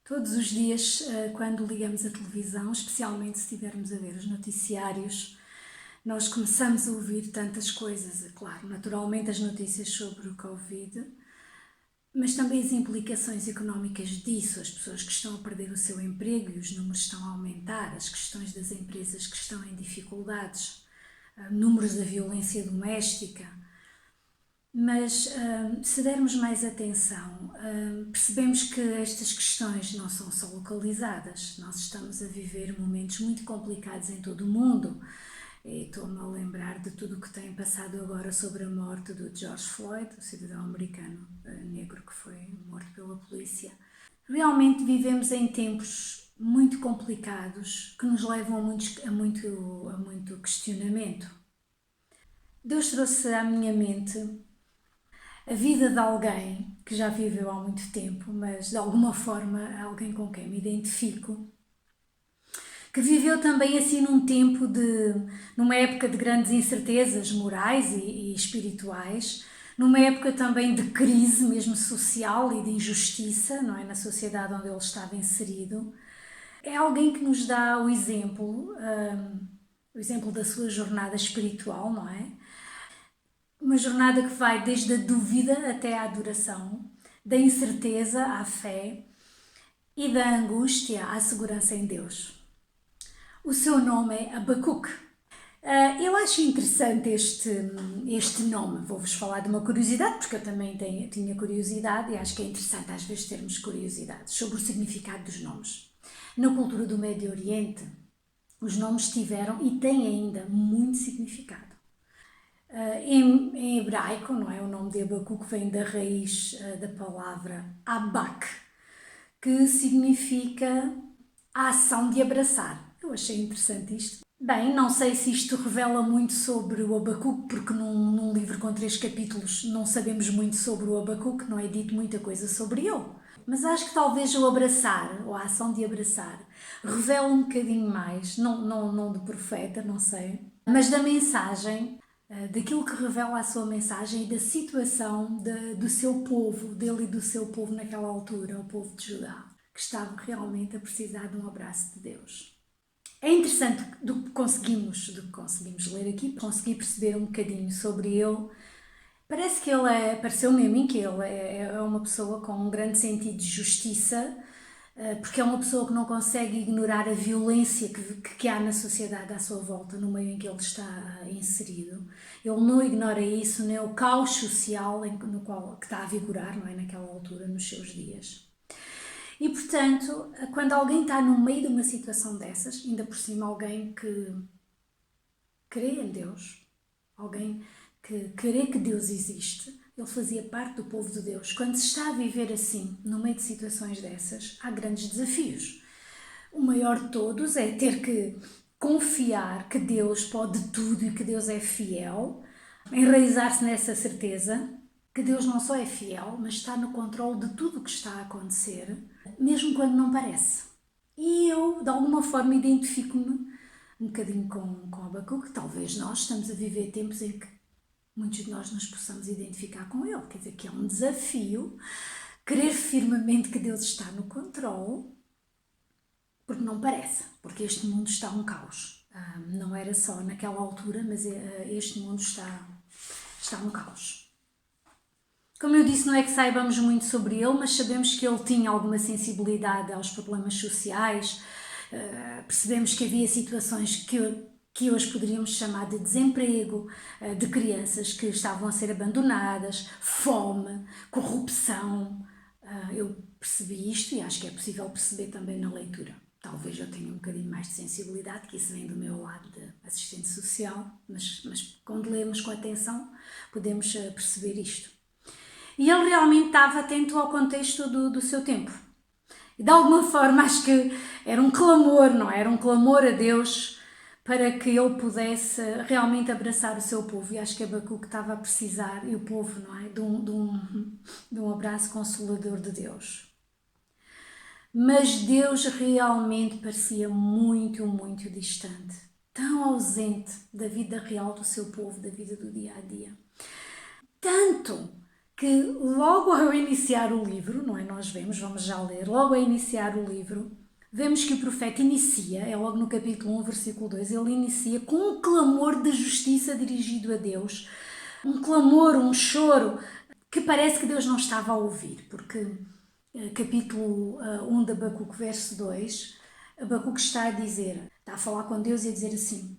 Todos os dias, quando ligamos a televisão, especialmente se estivermos a ver os noticiários, nós começamos a ouvir tantas coisas, claro, naturalmente as notícias sobre o Covid, mas também as implicações económicas disso, as pessoas que estão a perder o seu emprego e os números estão a aumentar, as questões das empresas que estão em dificuldades, números da violência doméstica. Mas se dermos mais atenção, percebemos que estas questões não são só localizadas. Nós estamos a viver momentos muito complicados em todo o mundo. Estou-me a lembrar de tudo o que tem passado agora sobre a morte do George Floyd, o cidadão americano negro que foi morto pela polícia. Realmente vivemos em tempos muito complicados que nos levam a muito questionamento. Deus trouxe à minha mente a vida de alguém que já viveu há muito tempo, mas de alguma forma alguém com quem me identifico, que viveu também assim numa época de grandes incertezas morais e espirituais, numa época também de crise mesmo social e de injustiça, não é, na sociedade onde ele estava inserido. É alguém que nos dá o exemplo da sua jornada espiritual, não é? Uma jornada que vai desde a dúvida até à adoração, da incerteza à fé e da angústia à segurança em Deus. O seu nome é Abacuque. Eu acho interessante este nome. Vou-vos falar de uma curiosidade, porque eu também tinha curiosidade e acho que é interessante às vezes termos curiosidades sobre o significado dos nomes. Na cultura do Médio Oriente, os nomes tiveram e têm ainda muito significado. Em hebraico, não é? O nome de Abacuque vem da raiz da palavra abak, que significa a ação de abraçar. Eu achei interessante isto. Bem, não sei se isto revela muito sobre o Abacuque, porque num livro com 3 capítulos não sabemos muito sobre o Abacuque, não é dito muita coisa sobre ele. Mas acho que talvez o abraçar, ou a ação de abraçar, revela um bocadinho mais, não do profeta, não sei, mas da mensagem, daquilo que revela a sua mensagem e da situação do seu povo, dele e do seu povo naquela altura, o povo de Judá, que estava realmente a precisar de um abraço de Deus. É interessante do que conseguimos ler aqui, conseguir perceber um bocadinho sobre ele. Parece que pareceu-me a mim que ele é uma pessoa com um grande sentido de justiça, porque é uma pessoa que não consegue ignorar a violência que há na sociedade à sua volta, no meio em que ele está inserido. Ele não ignora isso, nem o caos social que está a vigorar, não é, naquela altura, nos seus dias. E, portanto, quando alguém está no meio de uma situação dessas, ainda por cima alguém que crê em Deus, alguém que crê que Deus existe, ele fazia parte do povo de Deus. Quando se está a viver assim, no meio de situações dessas, há grandes desafios. O maior de todos é ter que confiar que Deus pode tudo e que Deus é fiel, enraizar-se nessa certeza que Deus não só é fiel, mas está no controle de tudo o que está a acontecer, mesmo quando não parece. E eu, de alguma forma, identifico-me um bocadinho com Abacuque. Talvez nós estamos a viver tempos em que muitos de nós nos possamos identificar com ele. Quer dizer, que é um desafio crer firmemente que Deus está no controle, porque não parece, porque este mundo está um caos. Não era só naquela altura, mas este mundo está um caos. Como eu disse, não é que saibamos muito sobre ele, mas sabemos que ele tinha alguma sensibilidade aos problemas sociais, percebemos que havia situações que hoje poderíamos chamar de desemprego, de crianças que estavam a ser abandonadas, fome, corrupção. Eu percebi isto e acho que é possível perceber também na leitura. Talvez eu tenha um bocadinho mais de sensibilidade, que isso vem do meu lado de assistente social, mas quando lemos com atenção podemos perceber isto. E ele realmente estava atento ao contexto do seu tempo. E de alguma forma acho que era um clamor, não é? Era um clamor a Deus para que ele pudesse realmente abraçar o seu povo. E acho que Abacuque estava a precisar, e o povo, não é? De um abraço consolador de Deus. Mas Deus realmente parecia muito, muito distante. Tão ausente da vida real do seu povo, da vida do dia a dia. Tanto que logo ao iniciar o livro, não é? Nós vamos já ler, logo ao iniciar o livro, vemos que o profeta inicia, é logo no capítulo 1, versículo 2, ele inicia com um clamor de justiça dirigido a Deus, um clamor, um choro, que parece que Deus não estava a ouvir, porque capítulo 1 de Abacuque, verso 2, Abacuque está a dizer, está a falar com Deus e a dizer assim: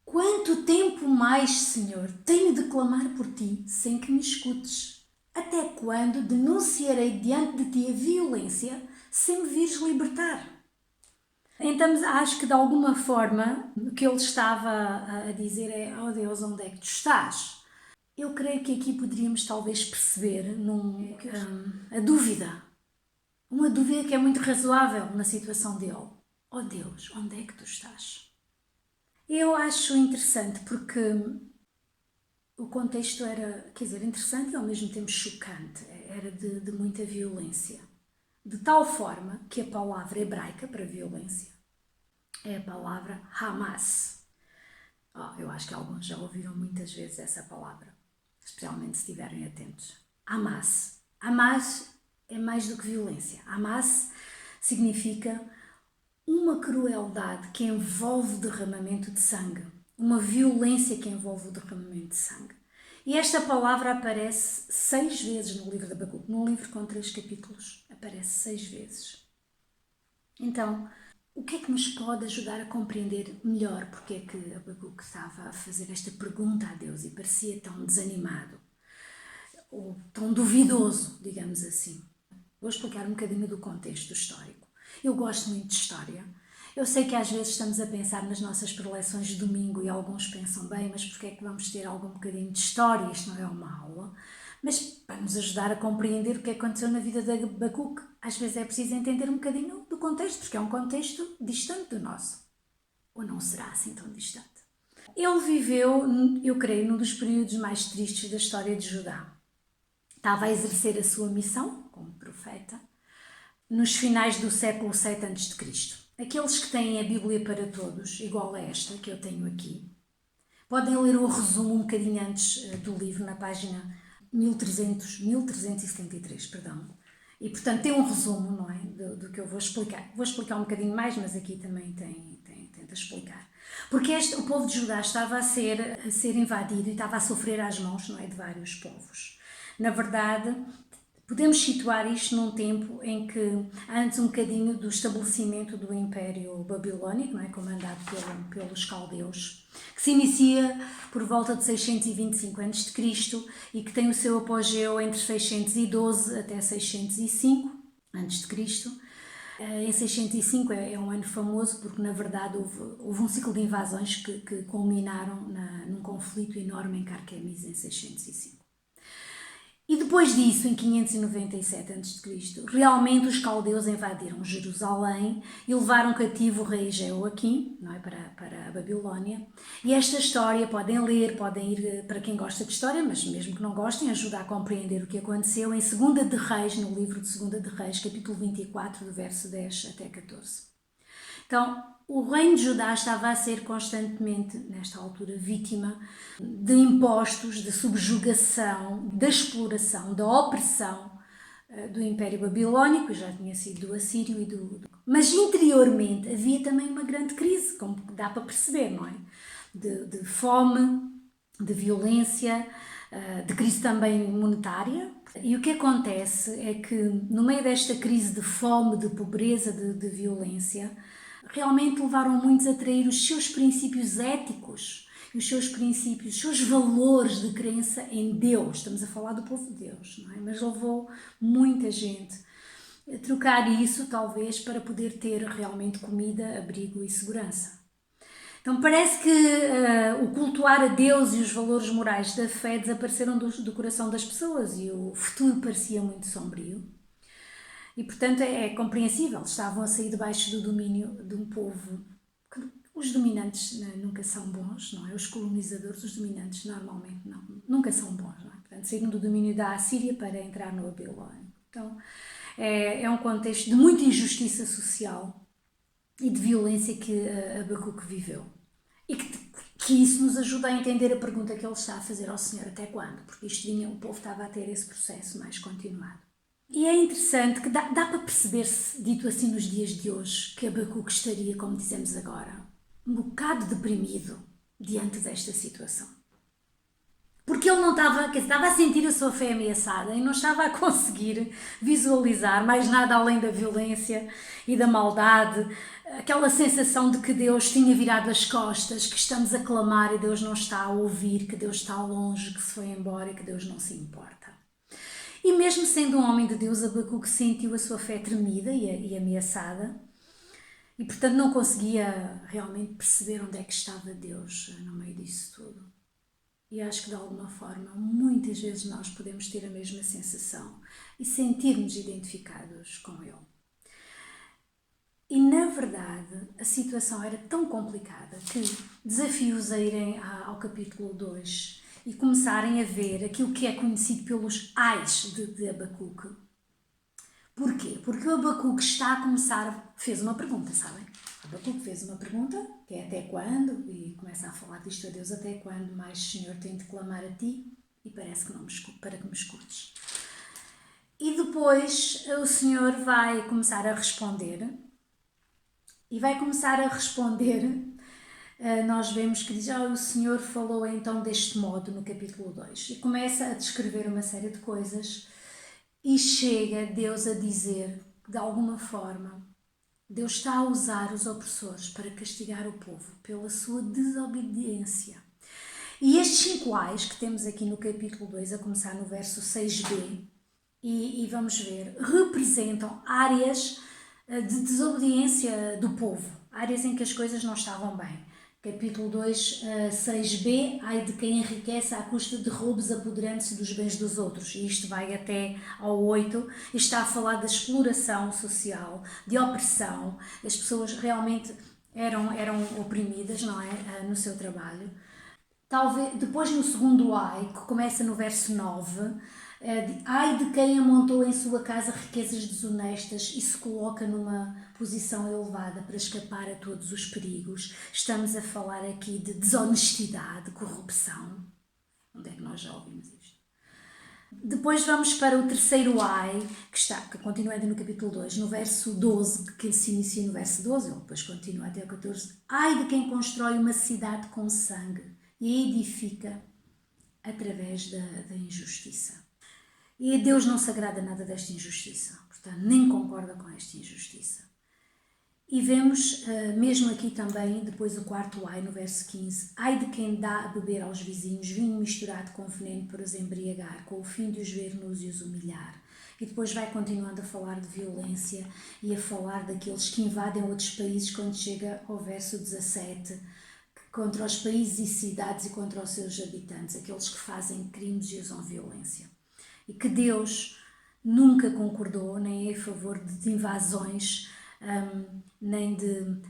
quanto tempo mais, Senhor, tenho de clamar por ti, sem que me escutes? Até quando denunciarei diante de ti a violência, sem me vires libertar? Então, acho que de alguma forma, o que ele estava a dizer é: oh Deus, onde é que tu estás? Eu creio que aqui poderíamos talvez perceber a dúvida. Uma dúvida que é muito razoável na situação dele. Oh Deus, onde é que tu estás? Eu acho interessante porque o contexto era, quer dizer, interessante e ao mesmo tempo chocante. Era de muita violência. De tal forma que a palavra hebraica para violência é a palavra Hamas. Eu acho que alguns já ouviram muitas vezes essa palavra, especialmente se estiverem atentos. Hamas. Hamas é mais do que violência. Hamas significa uma crueldade que envolve o derramamento de sangue, uma violência que envolve o derramamento de sangue. E esta palavra aparece 6 vezes no livro de Abacuque, num livro com 3 capítulos, aparece 6 vezes. Então, o que é que nos pode ajudar a compreender melhor porque é que Abacuque estava a fazer esta pergunta a Deus e parecia tão desanimado, ou tão duvidoso, digamos assim? Vou explicar um bocadinho do contexto histórico. Eu gosto muito de história. Eu sei que às vezes estamos a pensar nas nossas preleções de domingo e alguns pensam, bem, mas porquê é que vamos ter algum bocadinho de história? Isto não é uma aula. Mas para nos ajudar a compreender o que aconteceu na vida de Abacuque, às vezes é preciso entender um bocadinho do contexto, porque é um contexto distante do nosso. Ou não será assim tão distante? Ele viveu, eu creio, num dos períodos mais tristes da história de Judá. Estava a exercer a sua missão como profeta nos finais do século 7 a.C. Aqueles que têm a Bíblia para todos, igual a esta que eu tenho aqui, podem ler o resumo um bocadinho antes do livro, na página 1373, perdão. E, portanto, tem um resumo, não é, do que eu vou explicar. Vou explicar um bocadinho mais, mas aqui também tenta explicar. Porque o povo de Judá estava a ser invadido e estava a sofrer às mãos, não é, de vários povos. Na verdade, podemos situar isto num tempo em que, antes um bocadinho do estabelecimento do Império Babilónico, não é, comandado pelos caldeus, que se inicia por volta de 625 a.C. e que tem o seu apogeu entre 612 até 605 a.C. Em 605 é um ano famoso porque, na verdade, houve um ciclo de invasões que culminaram num conflito enorme em Carquemis em 605. E depois disso, em 597 a.C., realmente os caldeus invadiram Jerusalém e levaram cativo o rei Jeoaquim, não é, para a Babilónia. E esta história podem ler, podem ir, para quem gosta de história, mas mesmo que não gostem, ajuda a compreender o que aconteceu em 2 de Reis, no livro de 2 de Reis, capítulo 24, do verso 10 até 14. Então, o reino de Judá estava a ser constantemente, nesta altura, vítima de impostos, de subjugação, da exploração, da opressão do Império Babilónico, já tinha sido do Assírio e Mas interiormente havia também uma grande crise, como dá para perceber, não é? De fome, de violência, de crise também monetária. E o que acontece é que, no meio desta crise de fome, de pobreza, de violência, realmente levaram muitos a trair os seus princípios éticos, os seus princípios, os seus valores de crença em Deus. Estamos a falar do povo de Deus, não é? Mas levou muita gente a trocar isso, talvez, para poder ter realmente comida, abrigo e segurança. Então parece que o cultuar a Deus e os valores morais da fé desapareceram do coração das pessoas e o futuro parecia muito sombrio. E, portanto, é compreensível. Estavam a sair debaixo do domínio de um povo que os dominantes nunca são bons, não é? Os colonizadores, os dominantes, normalmente nunca são bons, não é? Portanto, saíram do domínio da Assíria para entrar no Babilónio. Então, é um contexto de muita injustiça social e de violência que Abacuque viveu. E que que isso nos ajuda a entender a pergunta que ele está a fazer ao Senhor, até quando? Porque isto vinha, o povo estava a ter esse processo mais continuado. E é interessante que dá para perceber-se, dito assim nos dias de hoje, que Abacuque estaria, como dizemos agora, um bocado deprimido diante desta situação. Porque ele não estava, quer dizer, estava a sentir a sua fé ameaçada e não estava a conseguir visualizar mais nada além da violência e da maldade, aquela sensação de que Deus tinha virado as costas, que estamos a clamar e Deus não está a ouvir, que Deus está longe, que se foi embora e que Deus não se importa. E mesmo sendo um homem de Deus, Abacuque sentiu a sua fé tremida e ameaçada e, portanto, não conseguia realmente perceber onde é que estava Deus no meio disso tudo. E acho que de alguma forma, muitas vezes nós podemos ter a mesma sensação e sentir-nos identificados com Ele. E na verdade, a situação era tão complicada que desafio-os a irem ao capítulo 2 e começarem a ver aquilo que é conhecido pelos ais de Abacuque. Porquê? Porque o Abacuque está a começar, fez uma pergunta, sabem? Abacuque fez uma pergunta, que é até quando, e começa a falar disto a Deus, até quando mais, Senhor, tenho de clamar a Ti, e parece que não me escuto, para que me escutes. E depois o Senhor vai começar a responder, e vai começar a responder, nós vemos que diz, o Senhor falou então deste modo no capítulo 2, e começa a descrever uma série de coisas, e chega Deus a dizer, de alguma forma, Deus está a usar os opressores para castigar o povo pela sua desobediência. E estes 5 ais que temos aqui no capítulo 2, a começar no verso 6b, e vamos ver, representam áreas de desobediência do povo, áreas em que as coisas não estavam bem. Capítulo 2, 6b, ai de quem enriquece à custa de roubos, apoderando-se dos bens dos outros. E isto vai até ao 8, e está a falar da exploração social, de opressão. As pessoas realmente eram oprimidas, não é? No seu trabalho. Talvez, depois no segundo ai, que começa no verso 9, ai de quem amontou em sua casa riquezas desonestas e se coloca numa posição elevada para escapar a todos os perigos. Estamos a falar aqui de desonestidade, corrupção. Onde é que nós já ouvimos isto? Depois vamos para o terceiro ai, que continua ainda no capítulo 2, no verso 12, que se inicia no verso 12, ele depois continua até o 14. Ai de quem constrói uma cidade com sangue e a edifica através da injustiça. E Deus não se agrada nada desta injustiça, portanto, nem concorda com esta injustiça. E vemos, mesmo aqui também, depois o quarto ai, no verso 15, ai de quem dá a beber aos vizinhos vinho misturado com veneno para os embriagar, com o fim de os ver nus e os humilhar. E depois vai continuando a falar de violência e a falar daqueles que invadem outros países quando chega ao verso 17, contra os países e cidades e contra os seus habitantes, aqueles que fazem crimes e usam violência. E que Deus nunca concordou, nem é a favor de invasões, nem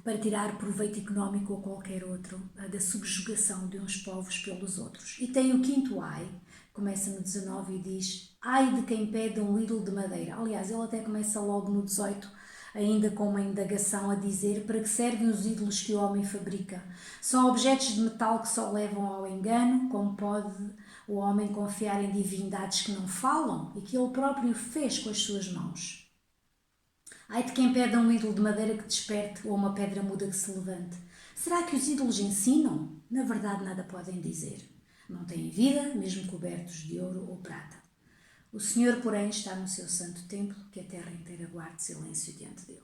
para tirar proveito económico ou qualquer outro, da subjugação de uns povos pelos outros. E tem o quinto ai, começa no 19 e diz, ai de quem pede um ídolo de madeira. Aliás, ele até começa logo no 18, ainda com uma indagação a dizer para que servem os ídolos que o homem fabrica. São objetos de metal que só levam ao engano, como pode o homem confiar em divindades que não falam e que ele próprio fez com as suas mãos. Ai de quem pede um ídolo de madeira que desperte ou uma pedra muda que se levante. Será que os ídolos ensinam? Na verdade nada podem dizer. Não têm vida, mesmo cobertos de ouro ou prata. O Senhor, porém, está no seu santo templo, que a terra inteira guarde silêncio diante dele.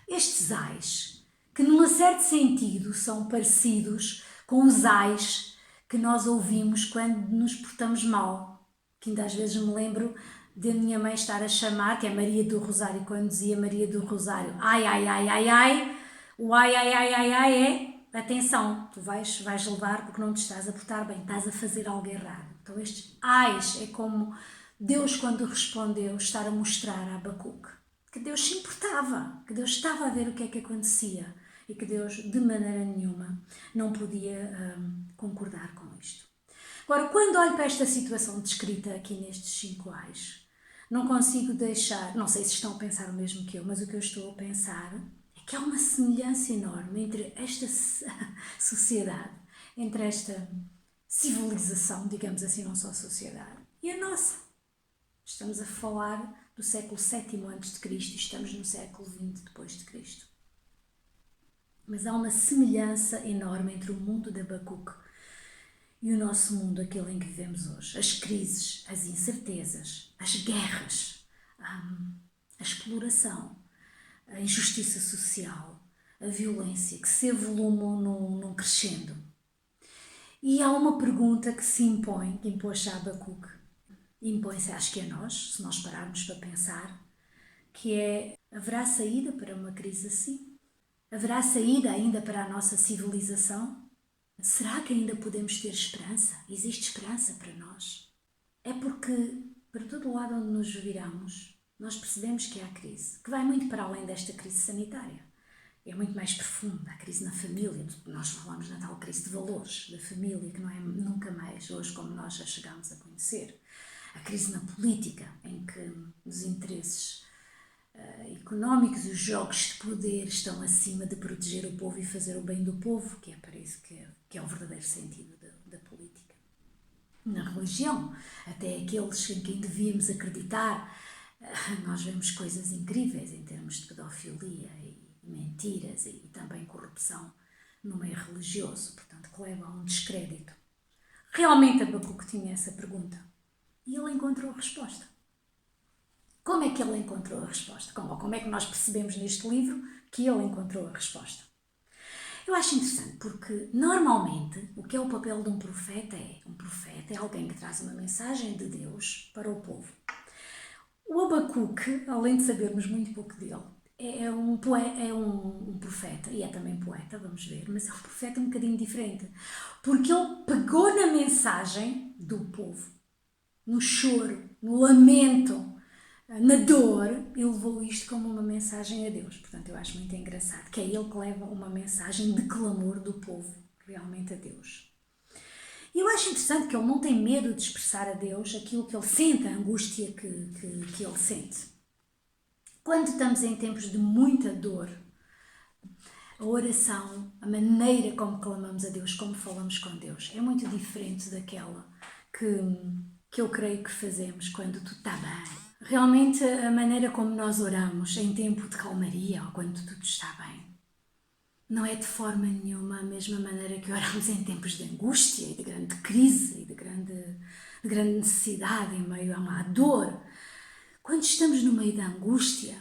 Estes ais, que num certo sentido são parecidos com os ais que nós ouvimos quando nos portamos mal, que ainda às vezes me lembro de a minha mãe estar a chamar, que é Maria do Rosário, quando dizia Maria do Rosário, ai, ai, ai, ai, ai, o ai, ai, ai, ai, ai é, atenção, tu vais levar porque não te estás a portar bem, estás a fazer algo errado. Então estes ais é como Deus, quando respondeu, estar a mostrar a Abacuque que Deus se importava, que Deus estava a ver o que é que acontecia e que Deus, de maneira nenhuma, não podia concordar com isto. Agora, quando olho para esta situação descrita aqui nestes 5 ais, não consigo deixar, não sei se estão a pensar o mesmo que eu, mas o que eu estou a pensar é que há uma semelhança enorme entre esta sociedade, entre esta civilização, digamos assim, não só a sociedade, e a nossa. Estamos a falar do século VII a.C. e estamos no século XX depois de Cristo. Mas há uma semelhança enorme entre o mundo de Abacuque e o nosso mundo, aquele em que vivemos hoje. As crises, as incertezas, as guerras, a exploração, a injustiça social, a violência que se avolumam num crescendo. E há uma pergunta que se impõe, que impôs-se a Abacuque, impõe-se acho que a nós, se nós pararmos para pensar, que é: haverá saída para uma crise assim? Haverá saída ainda para a nossa civilização? Será que ainda podemos ter esperança? Existe esperança para nós? É porque, para todo lado onde nos viramos, nós percebemos que há crise, que vai muito para além desta crise sanitária. É muito mais profunda, a crise na família. Nós falamos na tal crise de valores da família, que não é nunca mais hoje como nós já chegamos a conhecer. A crise na política, em que os interesses económicos e os jogos de poder estão acima de proteger o povo e fazer o bem do povo, que é para isso que é o verdadeiro sentido da política. Na religião, até aqueles em quem devíamos acreditar, nós vemos coisas incríveis em termos de pedofilia e mentiras e também corrupção no meio religioso, portanto, que leva a um descrédito. Realmente Abacuque tinha essa pergunta e ele encontrou a resposta. Como é que ele encontrou a resposta? Como é que nós percebemos neste livro que ele encontrou a resposta? Eu acho interessante porque, normalmente, o que é o papel de um profeta é? Um profeta é alguém que traz uma mensagem de Deus para o povo. O Abacuque, além de sabermos muito pouco dele, é um profeta, e é também poeta, vamos ver, mas é um profeta um bocadinho diferente, porque ele pegou na mensagem do povo, no choro, no lamento, na dor, e levou isto como uma mensagem a Deus. Portanto, eu acho muito engraçado que é ele que leva uma mensagem de clamor do povo realmente a Deus. E eu acho interessante que ele não tem medo de expressar a Deus aquilo que ele sente, a angústia que ele sente. Quando estamos em tempos de muita dor, a oração, a maneira como clamamos a Deus, como falamos com Deus, é muito diferente daquela que eu creio que fazemos quando tudo está bem. Realmente, a maneira como nós oramos em tempo de calmaria ou quando tudo está bem, não é de forma nenhuma a mesma maneira que oramos em tempos de angústia e de grande crise e de grande necessidade em meio a uma dor. Quando estamos no meio da angústia,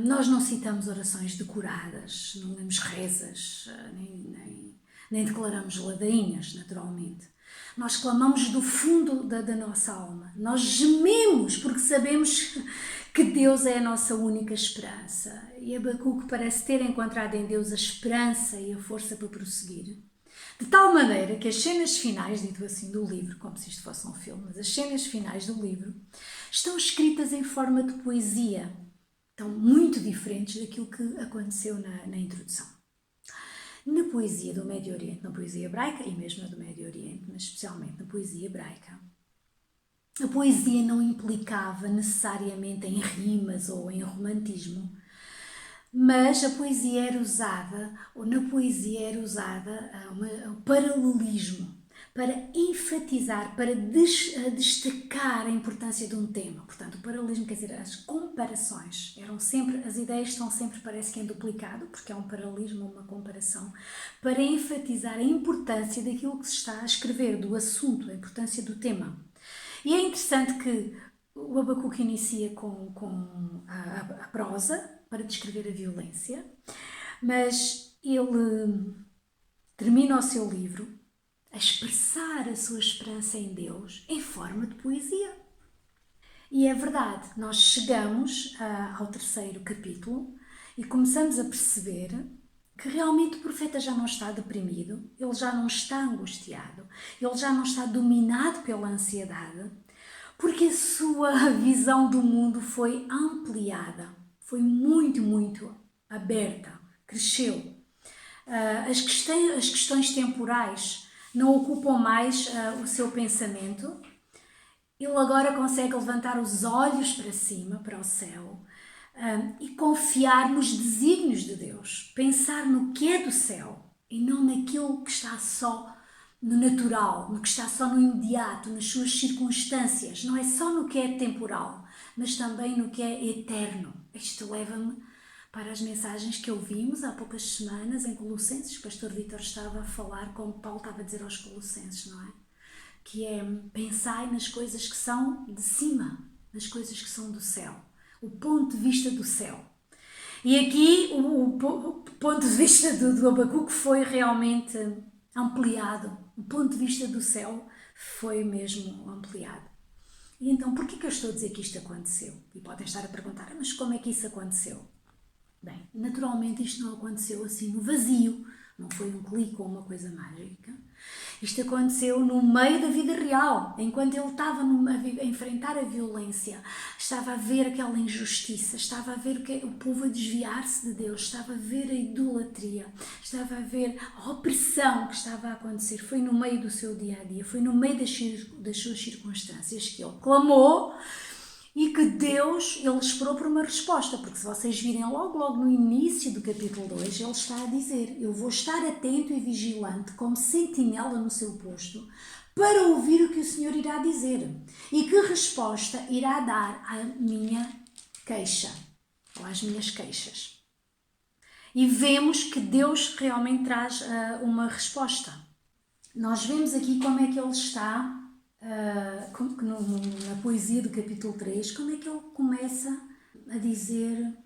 nós não citamos orações decoradas, não lemos rezas, nem declaramos ladainhas, naturalmente. Nós clamamos do fundo da nossa alma. Nós gememos porque sabemos que Deus é a nossa única esperança. E Abacuque parece ter encontrado em Deus a esperança e a força para prosseguir. De tal maneira que as cenas finais, dito assim, do livro, como se isto fosse um filme, mas as cenas finais do livro estão escritas em forma de poesia. Estão muito diferentes daquilo que aconteceu na introdução. Na poesia do Médio Oriente, na poesia hebraica e mesmo na do Médio Oriente, mas especialmente na poesia hebraica, a poesia não implicava necessariamente em rimas ou em romantismo, mas a poesia era usada, ou na poesia era usada o paralelismo para enfatizar, para destacar a importância de um tema. Portanto, o paralelismo quer dizer as comparações. As ideias estão sempre, parece que em duplicado, porque é um paralelismo, uma comparação, para enfatizar a importância daquilo que se está a escrever, do assunto, a importância do tema. E é interessante que o Abacuque inicia com a prosa para descrever a violência, mas ele termina o seu livro a expressar a sua esperança em Deus em forma de poesia. E é verdade, nós chegamos ao terceiro capítulo e começamos a perceber que realmente o profeta já não está deprimido, ele já não está angustiado, ele já não está dominado pela ansiedade, porque a sua visão do mundo foi ampliada, foi muito, muito aberta, cresceu. As questões temporais não ocupam mais o seu pensamento. Ele agora consegue levantar os olhos para cima, para o céu, e confiar nos desígnios de Deus. Pensar no que é do céu e não naquilo que está só no natural, no que está só no imediato, nas suas circunstâncias, não é só no que é temporal, mas também no que é eterno. Isto leva-me para as mensagens que ouvimos há poucas semanas em Colossenses. O pastor Vítor estava a falar como Paulo estava a dizer aos Colossenses, não é? Que é: pensai nas coisas que são de cima, nas coisas que são do céu, o ponto de vista do céu. E aqui o ponto de vista do Abacuque foi realmente ampliado, o ponto de vista do céu foi mesmo ampliado. E então, porquê que eu estou a dizer que isto aconteceu? E podem estar a perguntar: mas como é que isso aconteceu? Bem, naturalmente isto não aconteceu assim no vazio, não foi um clique ou uma coisa mágica. Isto aconteceu no meio da vida real, enquanto ele estava a enfrentar a violência, estava a ver aquela injustiça, estava a ver o povo a desviar-se de Deus, estava a ver a idolatria, estava a ver a opressão que estava a acontecer. Foi no meio do seu dia-a-dia, foi no meio das suas circunstâncias que ele clamou e que Deus, ele esperou por uma resposta, porque se vocês virem logo no início do capítulo 2, ele está a dizer: eu vou estar atento e vigilante como sentinela no seu posto para ouvir o que o Senhor irá dizer e que resposta irá dar à minha queixa, ou às minhas queixas. E vemos que Deus realmente traz uma resposta. Nós vemos aqui como é que ele está na poesia do capítulo 3, como é que ele começa a dizer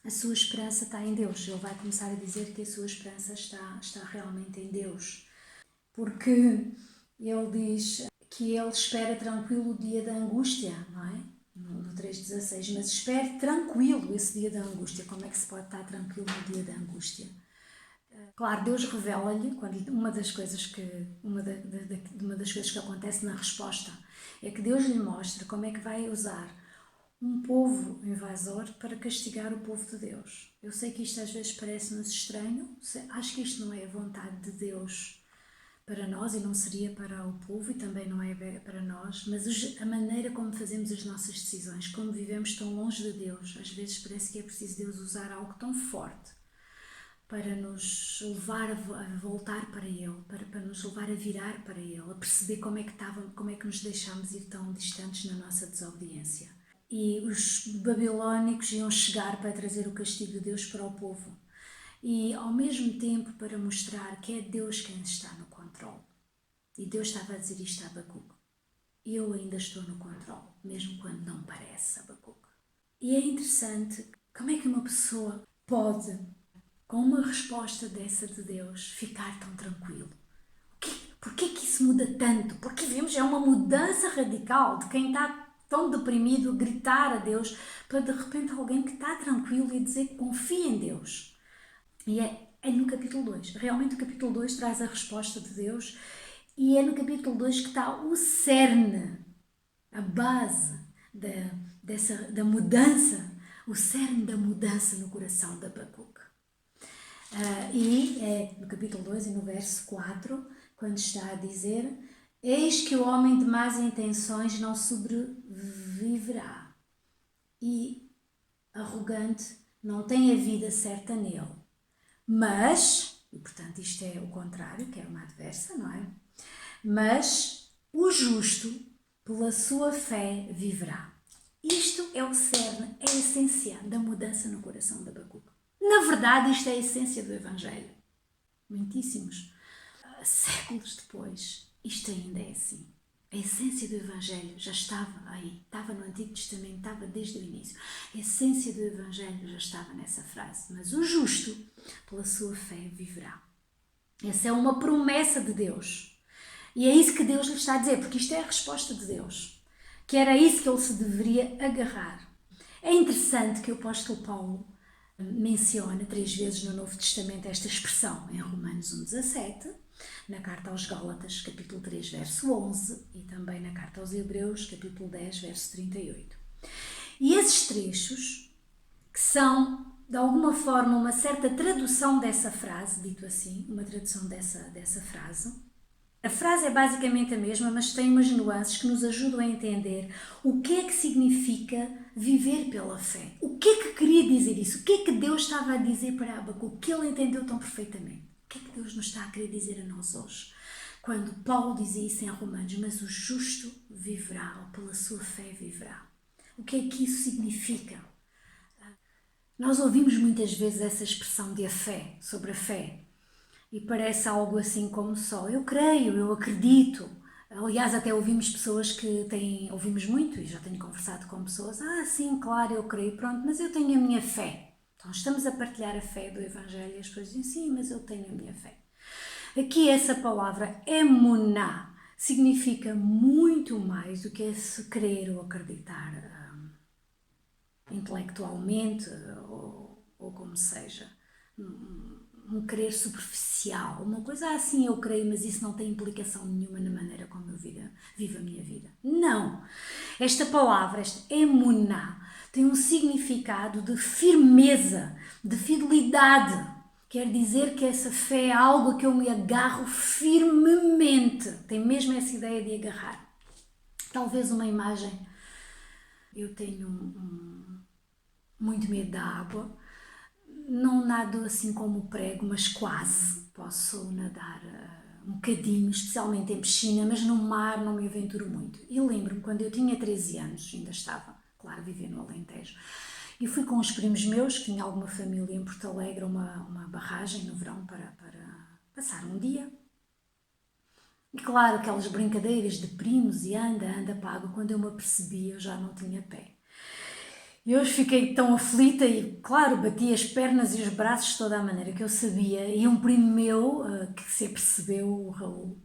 a sua esperança está em Deus. Ele vai começar a dizer que a sua esperança está realmente em Deus. Porque ele diz que ele espera tranquilo o dia da angústia, não é? No 3,16, mas espere tranquilo esse dia da angústia. Como é que se pode estar tranquilo no dia da angústia? Claro, Deus revela-lhe, uma das coisas que acontece na resposta é que Deus lhe mostra como é que vai usar um povo invasor para castigar o povo de Deus. Eu sei que isto às vezes parece-nos estranho, acho que isto não é a vontade de Deus para nós e não seria para o povo e também não é para nós, mas a maneira como fazemos as nossas decisões, como vivemos tão longe de Deus, às vezes parece que é preciso Deus usar algo tão forte para nos levar a voltar para Ele, para nos levar a virar para Ele, a perceber como é que nos deixámos ir tão distantes na nossa desobediência. E os babilónicos iam chegar para trazer o castigo de Deus para o povo. E ao mesmo tempo para mostrar que é Deus quem está no controle. E Deus estava a dizer isto a Abacuque: eu ainda estou no controle, mesmo quando não parece, Abacuque. E é interessante como é que uma pessoa pode, com uma resposta dessa de Deus, ficar tão tranquilo. Porquê que isso muda tanto? Porque vemos, é uma mudança radical de quem está tão deprimido gritar a Deus para de repente alguém que está tranquilo e dizer que confia em Deus. E é no capítulo 2. Realmente o capítulo 2 traz a resposta de Deus e é no capítulo 2 que está o cerne, a base da mudança, o cerne da mudança no coração de Abacuque. E é no capítulo 2 e no verso 4, quando está a dizer: eis que o homem de más intenções não sobreviverá, e arrogante não tem a vida certa nele. Mas, e portanto isto é o contrário, que é uma adversa, não é? Mas o justo, pela sua fé, viverá. Isto é o cerne, é a essência da mudança no coração de Abacuque. Na verdade, isto é a essência do Evangelho. Muitíssimos séculos depois, isto ainda é assim. A essência do Evangelho já estava aí, estava no Antigo Testamento, estava desde o início. A essência do Evangelho já estava nessa frase. Mas o justo, pela sua fé, viverá. Essa é uma promessa de Deus. E é isso que Deus lhe está a dizer, porque isto é a resposta de Deus. Que era isso que ele se deveria agarrar. É interessante que o apóstolo Paulo menciona 3 vezes no Novo Testamento esta expressão, em Romanos 1,17, na carta aos Gálatas, capítulo 3, verso 11, e também na carta aos Hebreus, capítulo 10, verso 38. E esses trechos, que são, de alguma forma, uma certa tradução dessa frase, dito assim, uma tradução dessa frase. A frase é basicamente a mesma, mas tem umas nuances que nos ajudam a entender o que é que significa viver pela fé. O que é que queria dizer isso? O que é que Deus estava a dizer para Abacuque, que ele entendeu tão perfeitamente? O que é que Deus nos está a querer dizer a nós hoje? quando Paulo dizia isso em Romanos, mas o justo viverá, ou pela sua fé viverá. O que é que isso significa? Nós ouvimos muitas vezes essa expressão de a fé, sobre a fé, e parece algo assim como só eu creio, eu acredito. Aliás, até ouvimos pessoas que ouvimos muito, e já tenho conversado com pessoas, sim, claro, eu creio, pronto, mas eu tenho a minha fé. Então estamos a partilhar a fé do Evangelho e as pessoas dizem, sim, mas eu tenho a minha fé. Aqui essa palavra emuná significa muito mais do que esse crer ou acreditar intelectualmente ou como seja. Um crer superficial, uma coisa assim eu creio, mas isso não tem implicação nenhuma na maneira como eu vivo a minha vida. Não! Esta palavra, esta emuná, tem um significado de firmeza, de fidelidade. Quer dizer que essa fé é algo a que eu me agarro firmemente. Tem mesmo essa ideia de agarrar. Talvez uma imagem. Eu tenho muito medo da água. Não nado assim como prego, mas quase. Posso nadar um bocadinho, especialmente em piscina, mas no mar não me aventuro muito. E lembro-me, quando eu tinha 13 anos, ainda estava, claro, a viver no Alentejo, e fui com os primos meus, que tinha alguma família em Porto Alegre, uma barragem no verão para passar um dia. E claro, aquelas brincadeiras de primos e anda para a água, quando eu me apercebi, eu já não tinha pé. E hoje fiquei tão aflita e, claro, bati as pernas e os braços de toda a maneira que eu sabia. E um primo meu, que se apercebeu, o Raul,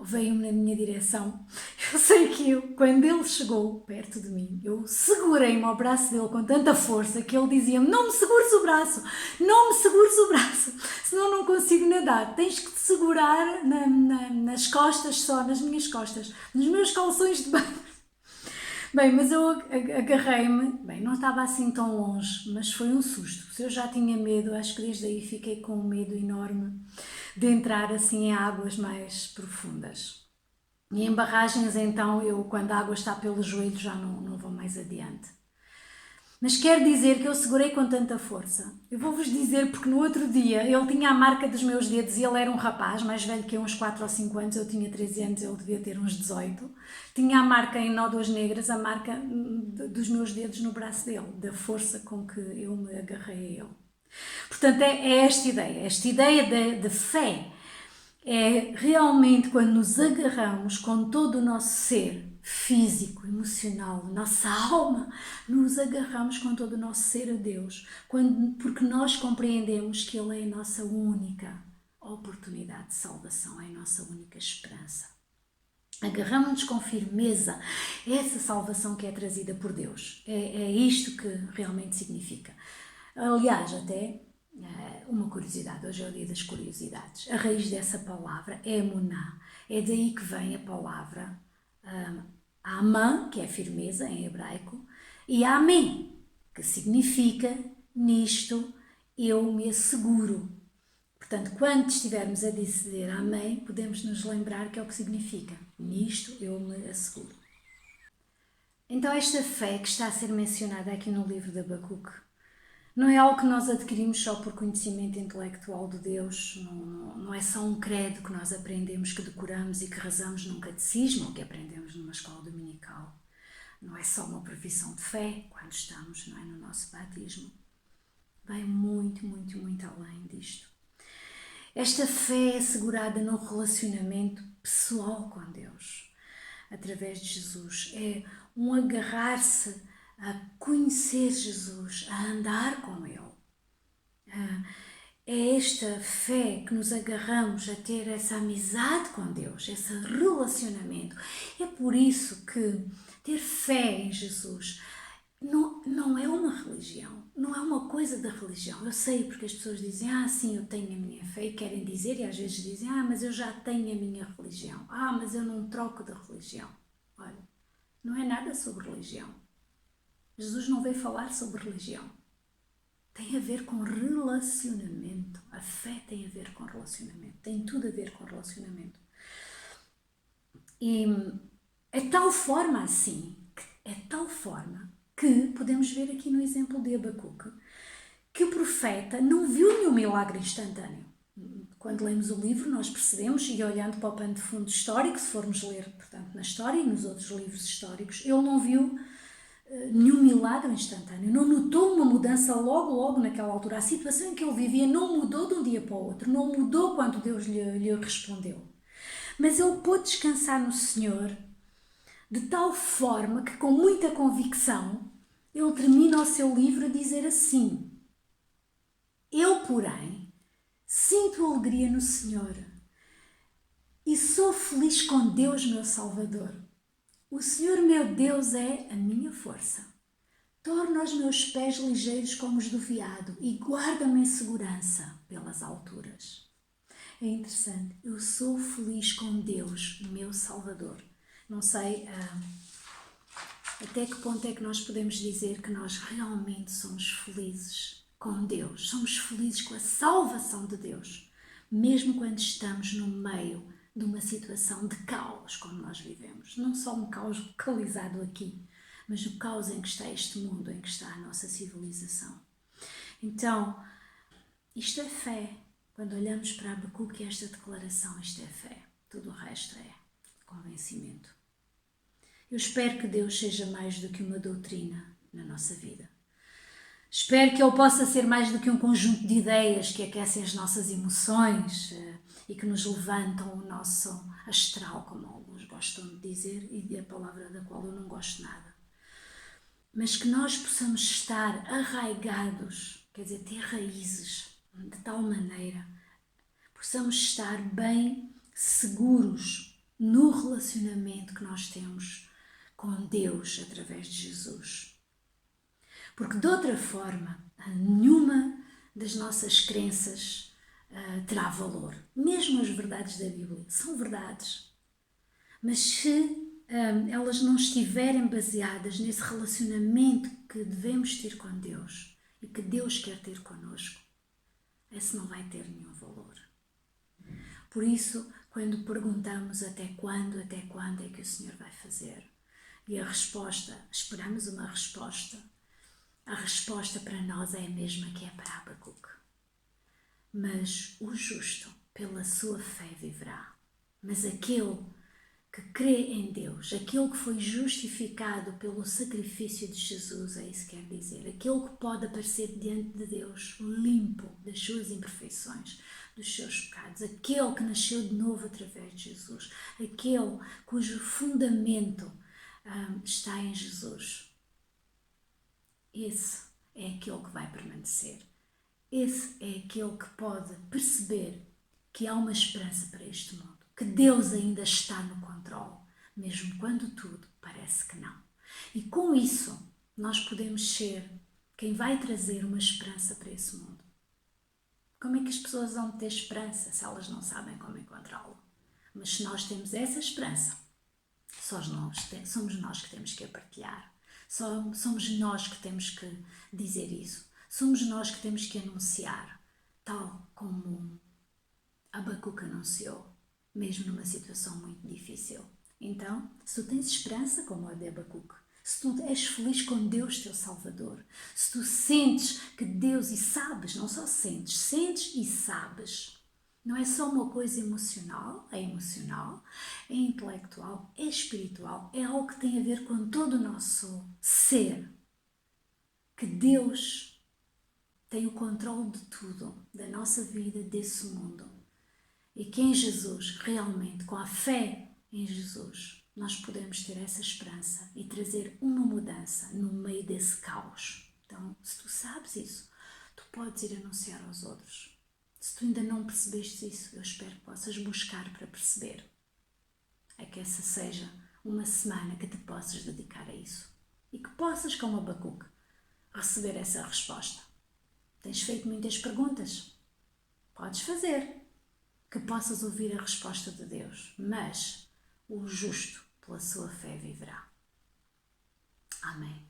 veio-me na minha direção. Eu sei que quando ele chegou perto de mim, eu segurei-me ao braço dele com tanta força que ele dizia-me, não me segures o braço, não me segures o braço, senão não consigo nadar. Tens que te segurar nas costas só, nas minhas costas, nos meus calções de banho. Bem, mas eu agarrei-me, bem, não estava assim tão longe, mas foi um susto. Se eu já tinha medo, acho que desde aí fiquei com um medo enorme de entrar assim em águas mais profundas. E em barragens, então, eu quando a água está pelo joelho já não vou mais adiante. Mas quer dizer que eu segurei com tanta força. Eu vou-vos dizer porque no outro dia ele tinha a marca dos meus dedos e ele era um rapaz, mais velho que eu, uns 4 ou 5 anos, eu tinha 13 anos, ele devia ter uns 18. Tinha a marca em nódoas negras, a marca dos meus dedos no braço dele, da força com que eu me agarrei a ele. Portanto, é esta ideia de fé. É realmente quando nos agarramos com todo o nosso ser, físico, emocional, nossa alma, nos agarramos com todo o nosso ser a Deus, porque nós compreendemos que Ele é a nossa única oportunidade de salvação, é a nossa única esperança. Agarramos-nos com firmeza a essa salvação que é trazida por Deus. É isto que realmente significa. Aliás, até uma curiosidade, hoje é o dia das curiosidades. A raiz dessa palavra é emuná. É daí que vem a palavra amã, que é firmeza em hebraico, e amém, que significa nisto eu me asseguro. Portanto, quando estivermos a dizer amém, podemos nos lembrar que é o que significa. Nisto eu me asseguro. Então esta fé que está a ser mencionada aqui no livro de Abacuque não é algo que nós adquirimos só por conhecimento intelectual de Deus, não é só um credo que nós aprendemos, que decoramos e que rezamos num catecismo ou que aprendemos numa escola dominical. Não é só uma profissão de fé quando estamos no nosso batismo. Vai muito, muito, muito além disto. Esta fé é assegurada no relacionamento pessoal com Deus, através de Jesus. É um agarrar-se a conhecer Jesus, a andar com Ele. É esta fé que nos agarramos a ter essa amizade com Deus, esse relacionamento. É por isso que ter fé em Jesus não é uma religião, não é uma coisa da religião. Eu sei porque as pessoas dizem, sim, eu tenho a minha fé, e querem dizer, e às vezes dizem, mas eu já tenho a minha religião, mas eu não troco de religião. Olha, não é nada sobre religião. Jesus não veio falar sobre religião. Tem a ver com relacionamento. A fé tem a ver com relacionamento. Tem tudo a ver com relacionamento. E é tal forma assim, que podemos ver aqui no exemplo de Abacuque, que o profeta não viu nenhum milagre instantâneo. quando lemos o livro, nós percebemos, e olhando para o pano de fundo histórico, se formos ler, portanto, na história e nos outros livros históricos, ele não viu nenhum milagre instantâneo, não notou uma mudança logo naquela altura. A situação em que ele vivia não mudou de um dia para o outro, não mudou quando Deus lhe respondeu. Mas ele pôde descansar no Senhor de tal forma que, com muita convicção, ele termina o seu livro a dizer assim: eu, porém, sinto alegria no Senhor e sou feliz com Deus, meu Salvador. O Senhor, meu Deus, é a minha força. Torna os meus pés ligeiros como os do veado e guarda-me em segurança pelas alturas. É interessante, eu sou feliz com Deus, meu Salvador. Não sei até que ponto é que nós podemos dizer que nós realmente somos felizes com Deus. Somos felizes com a salvação de Deus, mesmo quando estamos no meio de uma situação de caos como nós vivemos. Não só um caos localizado aqui, mas o caos em que está este mundo, em que está a nossa civilização. Então, isto é fé. Quando olhamos para Abacuque, esta declaração, isto é fé. Tudo o resto é convencimento. Eu espero que Deus seja mais do que uma doutrina na nossa vida. Espero que Ele possa ser mais do que um conjunto de ideias que aquecem as nossas emoções e que nos levantam o nosso astral, como alguns gostam de dizer, e a palavra da qual eu não gosto nada. Mas que nós possamos estar arraigados, quer dizer, ter raízes, de tal maneira, possamos estar bem seguros no relacionamento que nós temos com Deus através de Jesus. Porque de outra forma, nenhuma das nossas crenças terá valor. Mesmo as verdades da Bíblia são verdades. Mas se elas não estiverem baseadas nesse relacionamento que devemos ter com Deus e que Deus quer ter connosco, esse não vai ter nenhum valor. Por isso, quando perguntamos até quando é que o Senhor vai fazer? E a resposta, esperamos uma resposta. A resposta para nós é a mesma que é para Abacuque. Mas o justo, pela sua fé, viverá. Mas aquele que crê em Deus, aquele que foi justificado pelo sacrifício de Jesus, é isso que quer dizer, aquele que pode aparecer diante de Deus limpo das suas imperfeições, dos seus pecados, aquele que nasceu de novo através de Jesus, aquele cujo fundamento está em Jesus. Esse é aquele que vai permanecer. Esse é aquele que pode perceber que há uma esperança para este mundo, que Deus ainda está no controle, mesmo quando tudo parece que não. E com isso, nós podemos ser quem vai trazer uma esperança para esse mundo. Como é que as pessoas vão ter esperança se elas não sabem como encontrá-la? Mas se nós temos essa esperança, somos nós que temos que a partilhar. Somos nós que temos que dizer isso. Somos nós que temos que anunciar, tal como Abacuque anunciou, mesmo numa situação muito difícil. Então, se tu tens esperança, como a de Abacuque, se tu és feliz com Deus, teu Salvador, se tu sentes que Deus, e sabes, não só sentes e sabes, não é só uma coisa emocional, é intelectual, é espiritual, é algo que tem a ver com todo o nosso ser, que Deus tem o controle de tudo, da nossa vida, desse mundo. E que em Jesus, realmente, com a fé em Jesus, nós podemos ter essa esperança e trazer uma mudança no meio desse caos. Então, se tu sabes isso, tu podes ir anunciar aos outros. Se tu ainda não percebeste isso, eu espero que possas buscar para perceber. É que essa seja uma semana que te possas dedicar a isso. E que possas, como Abacuque, receber essa resposta. Tens feito muitas perguntas? Podes fazer. Que possas ouvir a resposta de Deus. Mas o justo, pela sua fé, viverá. Amém.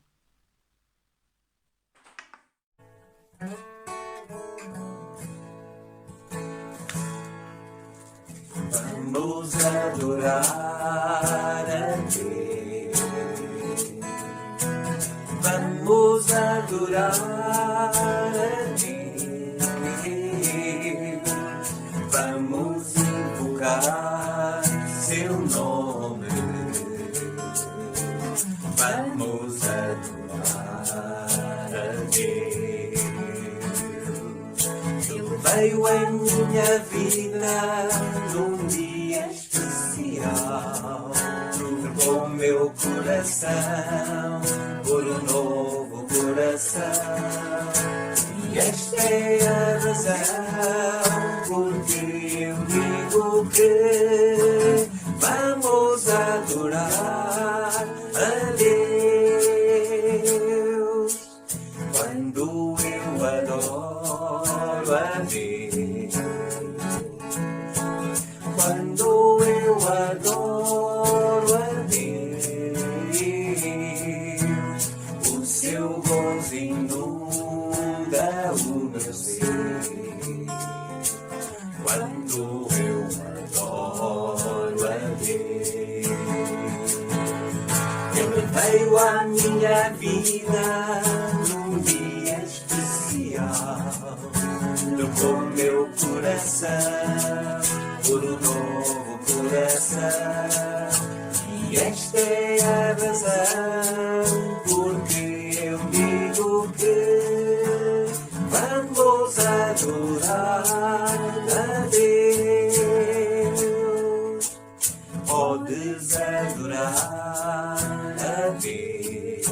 Vamos adorar a Ti. Vamos adorar a Ti. Vamos adorar a Deus. Ele veio em minha vida num dia especial. Trocou meu coração por um novo coração. E esta é a razão porque eu digo que vamos adorar a Deus. Quando eu adoro a Deus, quando eu adoro a Deus, o seu gozo inunda o meu ser. Quando eu adoro a Deus, Ele veio à minha vida num dia especial. Trocou meu coração por um novo coração. E esta é a razão porque eu digo que vamos adorar a Deus. Podes adorar a Deus.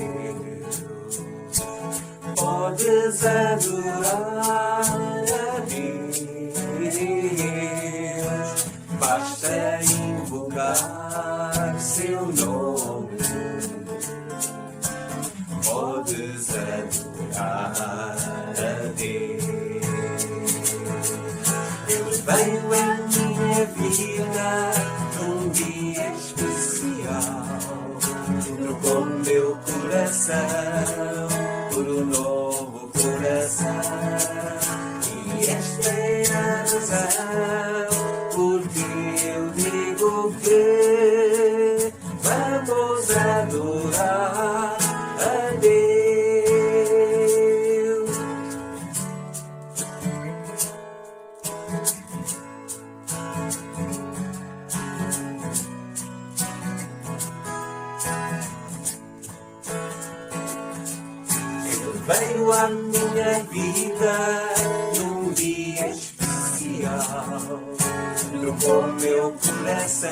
Podes adorar a Deus. Basta invocar seu nome. Podes adorar a Deus. Ele veio em minha vida num dia especial. Trocou meu coração por um novo coração. E esta é a razão porque eu digo que vamos adorar a Deus. Ele veio à minha vida num dia especial. Trocou meu coração